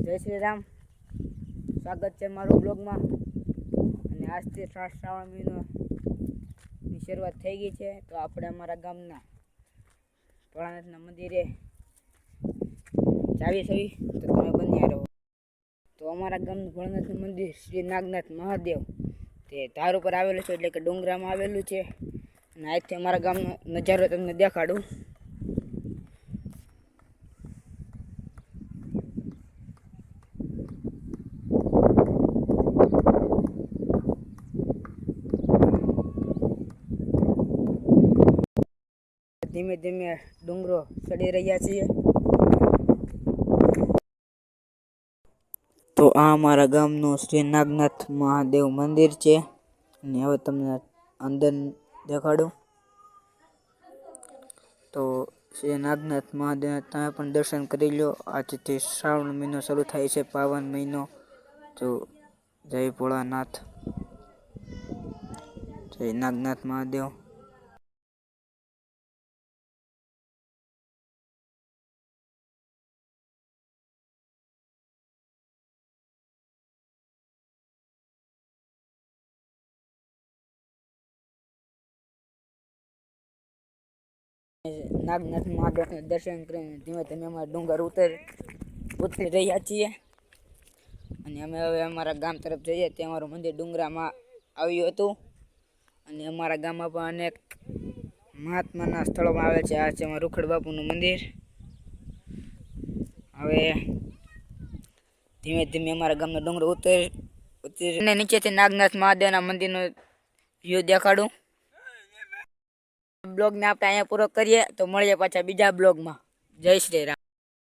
જય શ્રી રામ. સ્વાગત છે મારું બ્લોગમાં. અને આજથી શ્રાવણ મહિનાની શરૂઆત થઈ ગઈ છે. તો આપણે અમારા ગામના ભોળાનાથના મંદિરે જાવી છવી, તો તમે બન્યા રહો. તો અમારા ગામનું ભોળાનાથનું મંદિર શ્રી નાગનાથ મહાદેવ તે ધાર ઉપર આવેલું છે, એટલે કે ડુંગરામાં આવેલું છે. અને આજથી અમારા ગામનો નજારો તમને દેખાડું. ધીમે ધીમે ડુંગરો ચડી રહ્યા છીએ. તો આ અમારા ગામનું શ્રી નાગનાથ મહાદેવ મંદિર છે. અને હવે તમને અંદર દેખાડું. તો શ્રી નાગનાથ મહાદેવ તમે પણ દર્શન કરી લો. આજથી શ્રાવણ મહિનો શરૂ થાય છે, પાવન મહિનો. તો જય ભોળાનાથ, જય નાગનાથ મહાદેવ. નાગનાથ મહાદેવના દર્શન કરીને ધીમે ધીમે અમારા ડુંગર ઉતરી રહ્યા છીએ. અને અમે હવે અમારા ગામ તરફ જઈએ. ત્યાં અમારું મંદિર ડુંગરામાં આવ્યું હતું. અને અમારા ગામમાં પણ અનેક મહાત્માના સ્થળોમાં આવે છે. આ છે અમારું રૂખડ બાપુનું મંદિર. હવે ધીમે ધીમે અમારા ગામનો ડુંગર ઉતરી નીચેથી નાગનાથ મહાદેવના મંદિરનો વ્યૂ દેખાડું. બ્લોગને આપણે અહીંયા પૂરો કરીએ. તો મળીએ પાછા બીજા બ્લોગમાં. જય શ્રી રામ.